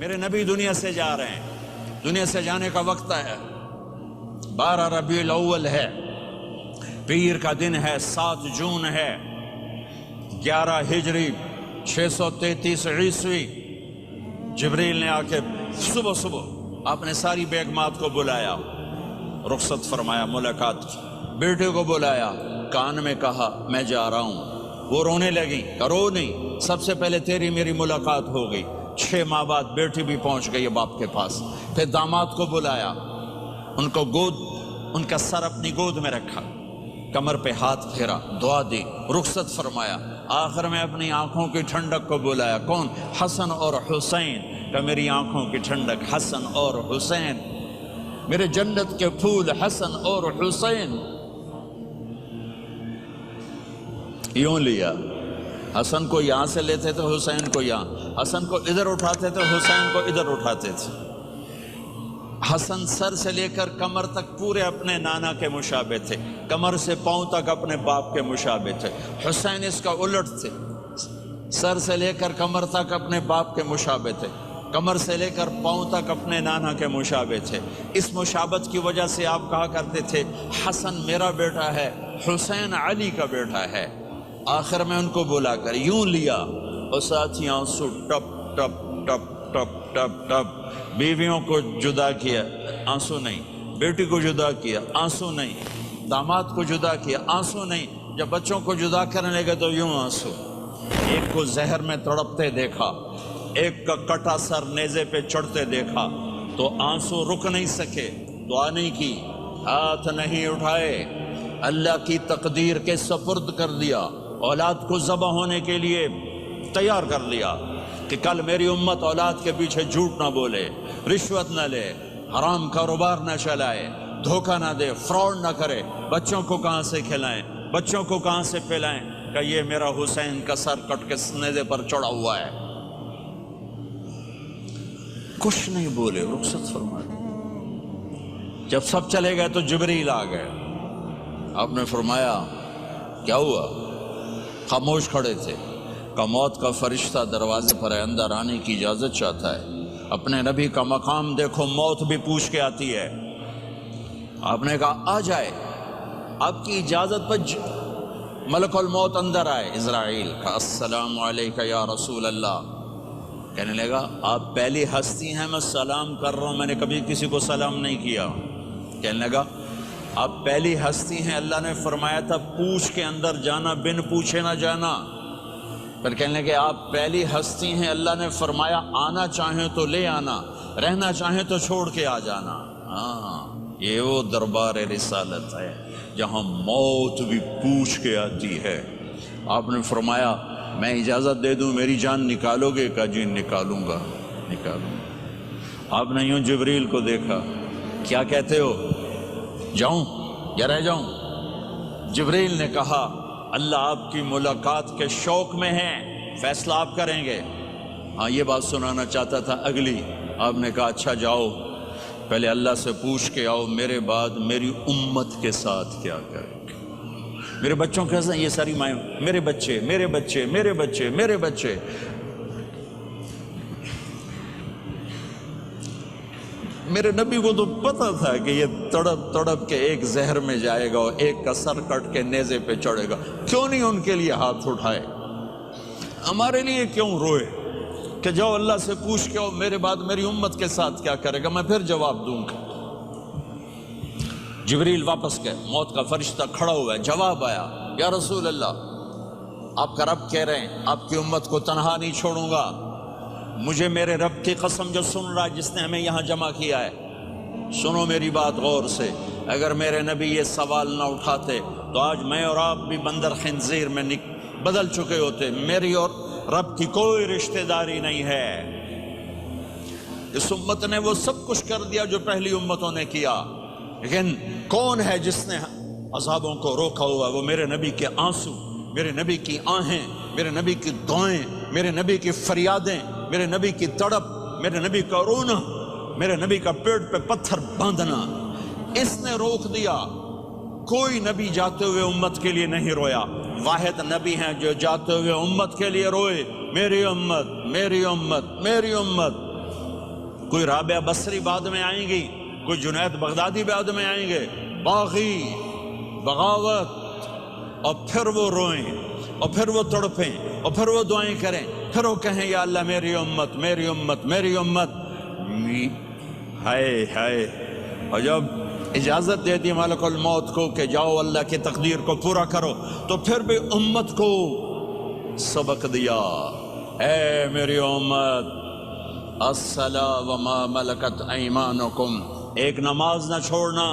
میرے نبی دنیا سے جا رہے ہیں، دنیا سے جانے کا وقت ہے، 12 ربیع الاول ہے، پیر کا دن ہے، 7 جون ہے، 11 ہجری 633 عیسوی۔ جبریل نے آ کے صبح صبح آپ نے ساری بیگمات کو بلایا، رخصت فرمایا، ملاقات کی، بیٹے کو بلایا، کان میں کہا میں جا رہا ہوں، وہ رونے لگی، کرو نہیں، سب سے پہلے تیری میری ملاقات ہو گئی۔ 6 ماہ بعد بیٹی بھی پہنچ گئی باپ کے پاس۔ پھر داماد کو بلایا، ان کو ان کا سر اپنی گود میں رکھا، کمر پہ ہاتھ پھیرا، دعا دی، رخصت فرمایا۔ آخر میں اپنی آنکھوں کی ٹھنڈک کو بلایا، کون؟ حسن اور حسین، کہ میری آنکھوں کی ٹھنڈک حسن اور حسین، میرے جنت کے پھول حسن اور حسین۔ یوں لیا، حسن کو یہاں سے لیتے تھے، حسین کو یہاں، حسن کو ادھر اٹھاتے تھے، حسین کو ادھر اٹھاتے تھے۔ حسن سر سے لے کر کمر تک پورے اپنے نانا کے مشابہ تھے، کمر سے پاؤں تک اپنے باپ کے مشابہ تھے۔ حسین اس کا الٹ تھے، سر سے لے کر کمر تک اپنے باپ کے مشابہ تھے، کمر سے لے کر پاؤں تک اپنے نانا کے مشابہ تھے۔ اس مشابہت کی وجہ سے آپ کہا کرتے تھے حسن میرا بیٹا ہے، حسین علی کا بیٹا ہے۔ آخر میں ان کو بلا کر یوں لیا، اور ساتھ ہی آنسو ٹپ ٹپ ٹپ ٹپ ٹپ ٹپ۔ بیویوں کو جدا کیا، آنسو نہیں، بیٹی کو جدا کیا، آنسو نہیں، داماد کو جدا کیا، آنسو نہیں، جب بچوں کو جدا کرنے لگے تو یوں آنسو۔ ایک کو زہر میں تڑپتے دیکھا، ایک کا کٹا سر نیزے پہ چڑھتے دیکھا تو آنسو رک نہیں سکے، دعا نہیں کی، ہاتھ نہیں اٹھائے، اللہ کی تقدیر کے سپرد کر دیا، اولاد کو ذبح ہونے کے لیے تیار کر لیا کہ کل میری امت اولاد کے پیچھے جھوٹ نہ بولے، رشوت نہ لے، حرام کاروبار نہ چلائے، دھوکہ نہ دے، فراڈ نہ کرے، بچوں کو کہاں سے کھلائیں، بچوں کو کہاں سے پلائیں، کہ یہ میرا حسین کا سر کٹ کے نیزے پر چڑھا ہوا ہے۔ کچھ نہیں بولے، رخصت فرمایا۔ جب سب چلے گئے تو جبریل آ گئے، آپ نے فرمایا کیا ہوا؟ خاموش کھڑے تھے، کہ موت کا فرشتہ دروازے پر ہے، اندر آنے کی اجازت چاہتا ہے۔ اپنے نبی کا مقام دیکھو، موت بھی پوچھ کے آتی ہے۔ آپ نے کہا آ جائے، آپ کی اجازت پر ملک الموت اندر آئے۔ اسرائیل کا السلام علیکہ یا رسول اللہ، کہنے لگا آپ پہلی ہستی ہیں، میں سلام کر رہا ہوں، میں نے کبھی کسی کو سلام نہیں کیا۔ کہنے لگا آپ پہلی ہستی ہیں، اللہ نے فرمایا تھا پوچھ کے اندر جانا، بن پوچھے نہ جانا۔ پھر کہنے لگے آپ پہلی ہستی ہیں، اللہ نے فرمایا آنا چاہیں تو لے آنا، رہنا چاہیں تو چھوڑ کے آ جانا۔ ہاں، یہ وہ دربار رسالت ہے جہاں موت بھی پوچھ کے آتی ہے۔ آپ نے فرمایا میں اجازت دے دوں میری جان نکالو گے؟ کہا جی نکالوں گا، نکالوں گا۔ آپ نے یوں جبریل کو دیکھا، کیا کہتے ہو، جاؤں یا رہ جاؤں؟ جبریل نے کہا اللہ آپ کی ملاقات کے شوق میں ہیں، فیصلہ آپ کریں گے۔ ہاں یہ بات سنانا چاہتا تھا اگلی۔ آپ نے کہا اچھا جاؤ، پہلے اللہ سے پوچھ کے آؤ میرے بعد میری امت کے ساتھ کیا کریں گے، میرے بچوں کے ساتھ۔ یہ ساری مائیں میرے بچے میرے بچے میرے بچے میرے بچے۔ میرے نبی کو تو پتہ تھا کہ یہ تڑپ تڑپ کے ایک زہر میں جائے گا اور ایک کا سر کٹ کے نیزے پہ چڑھے گا، کیوں نہیں ان کے لیے ہاتھ اٹھائے؟ ہمارے لیے کیوں روئے کہ جاؤ اللہ سے پوچھ کے آؤ میرے بعد میری امت کے ساتھ کیا کرے گا، میں پھر جواب دوں گا۔ جبریل واپس گئے، موت کا فرشتہ کھڑا ہوا ہے، جواب آیا یا رسول اللہ آپ کا رب کہہ رہے ہیں آپ کی امت کو تنہا نہیں چھوڑوں گا۔ مجھے میرے رب کی قسم جو سن رہا ہے جس نے ہمیں یہاں جمع کیا ہے، سنو میری بات غور سے، اگر میرے نبی یہ سوال نہ اٹھاتے تو آج میں اور آپ بھی بندر خنزیر میں بدل چکے ہوتے۔ میری اور رب کی کوئی رشتہ داری نہیں ہے۔ اس امت نے وہ سب کچھ کر دیا جو پہلی امتوں نے کیا، لیکن کون ہے جس نے عذابوں کو روکا ہوا؟ وہ میرے نبی کے آنسو، میرے نبی کی آہیں، میرے نبی کی دعائیں، میرے نبی کی فریادیں، میرے نبی کی تڑپ، میرے نبی کا رونا، میرے نبی کا پیٹ پہ پتھر باندھنا، اس نے روک دیا۔ کوئی نبی جاتے ہوئے امت کے لیے نہیں رویا، واحد نبی ہیں جو جاتے ہوئے امت کے لیے روئے، میری امت میری امت میری امت۔ کوئی رابعہ بصری بعد میں آئیں گی، کوئی جنید بغدادی بعد میں آئیں گے، باغی، بغاوت، اور پھر وہ روئیں، اور پھر وہ تڑپیں، اور پھر وہ دعائیں کریں، پھر وہ کہیں یا اللہ میری امت، میری امت، میری امت۔ ہائے ہائے، اور جب اجازت دے دی ملک الموت کو کہ جاؤ اللہ کی تقدیر کو پورا کرو، تو پھر بھی امت کو سبق دیا، اے میری امت، الصلاۃ وما ملکت ایمانکم، ایک نماز نہ چھوڑنا،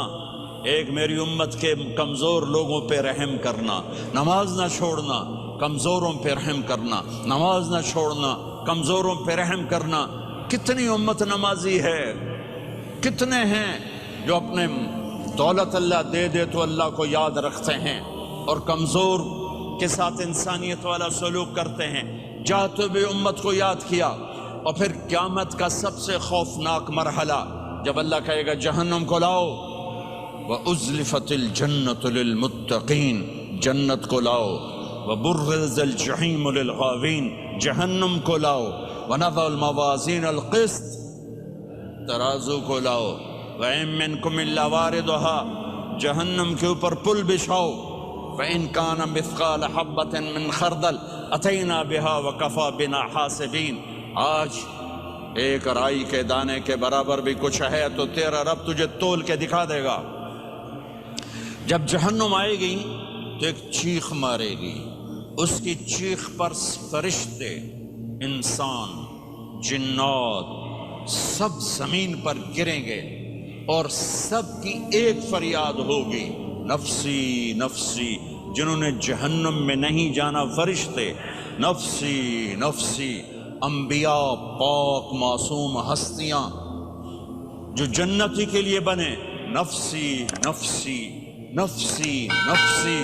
ایک میری امت کے کمزور لوگوں پہ رحم کرنا، نماز نہ چھوڑنا، کمزوروں پہ رحم کرنا، نماز نہ چھوڑنا، کمزوروں پہ رحم کرنا۔ کتنی امت نمازی ہے، کتنے ہیں جو اپنے دولت اللہ دے دے تو اللہ کو یاد رکھتے ہیں اور کمزور کے ساتھ انسانیت والا سلوک کرتے ہیں، جاتے بھی امت کو یاد کیا۔ اور پھر قیامت کا سب سے خوفناک مرحلہ جب اللہ کہے گا جہنم کو لاؤ، وَأُزْلِفَتِ الْجَنَّةُ لِلْمُتَّقِينَ، جنت کو لاؤ، وَبُرِّزَ الْجَحِيمُ لِلْغَاوِينَ، جہنم کو لاؤ، وَنَضَعُ الْمَوَازِينَ الْقِسْطَ، ترازو کو لاؤ، وَإِن مِّنكُمْ إِلَّا وَارِدُهَا، جہنم کے اوپر پل بچھاؤ، وَإِن كَانَ مِثْقَالَ حَبَّةٍ مِّن خَرْدَلٍ أَتَيْنَا بِهَا وَكَفَىٰ بِنَا حَاسِبِينَ۔ آج ایک رائی کے دانے کے برابر بھی کچھ ہے تو تیرا رب تجھے تول کے دکھا دے گا۔ جب جہنم آئے گی تو ایک چیخ مارے گی، اس کی چیخ پر فرشتے، انسان، جنات سب زمین پر گریں گے اور سب کی ایک فریاد ہوگی، نفسی نفسی۔ جنہوں نے جہنم میں نہیں جانا فرشتے، نفسی نفسی۔ انبیاء، پاک معصوم ہستیاں جو جنتی کے لیے بنے، نفسی نفسی نفسی نفسی۔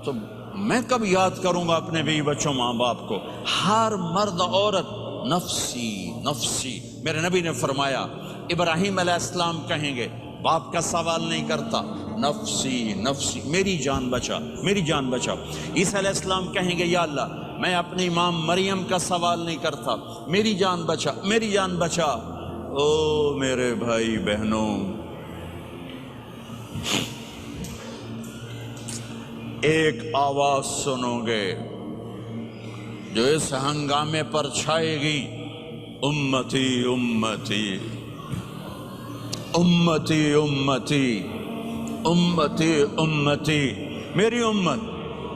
تو میں کب یاد کروں گا اپنے بیوی بچوں ماں باپ کو؟ ہر مرد عورت نفسی نفسی۔ میرے نبی نے فرمایا، ابراہیم علیہ السلام کہیں گے، باپ کا سوال نہیں کرتا، نفسی نفسی، میری جان بچا، میری جان بچا۔ عیسیٰ علیہ السلام کہیں گے، یا اللہ میں اپنی ماں مریم کا سوال نہیں کرتا، میری جان بچا، میری جان بچا۔ او میرے بھائی بہنوں، ایک آواز سنو گے جو اس ہنگامے پر چھائے گی، امتی امتی امتی امتی امتی امتی، میری امت،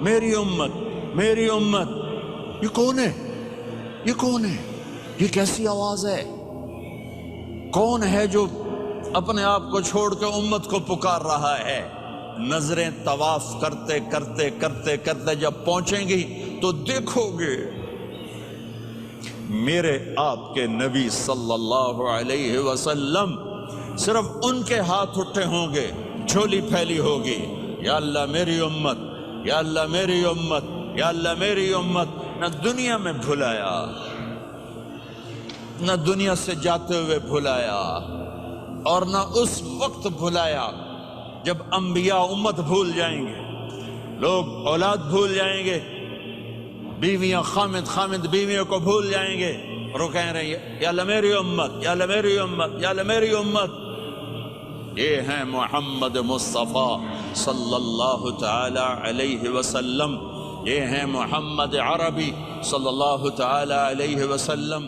میری امت، میری امت۔ یہ کون ہے؟ یہ کون ہے؟ یہ کیسی آواز ہے؟ کون ہے جو اپنے آپ کو چھوڑ کے امت کو پکار رہا ہے؟ نظریں طواف کرتے کرتے کرتے کرتے جب پہنچیں گی تو دیکھو گے میرے آپ کے نبی صلی اللہ علیہ وسلم، صرف ان کے ہاتھ اٹھے ہوں گے، جھولی پھیلی ہوگی، یا اللہ میری امت، یا اللہ میری امت، یا اللہ میری امت۔ نہ دنیا میں بھلایا، نہ دنیا سے جاتے ہوئے بھلایا، اور نہ اس وقت بھلایا جب انبیاء امت بھول جائیں گے، لوگ اولاد بھول جائیں گے، بیویاں خامد خامد بیویوں کو بھول جائیں گے، اور وہ کہہ رہے ہیں یا اللہ میری امت، یا اللہ میری امت، یا اللہ میری امت۔ یہ ہیں محمد مصطفیٰ صلی اللہ تعالی علیہ وسلم، یہ ہیں محمد عربی صلی اللہ تعالی علیہ وسلم۔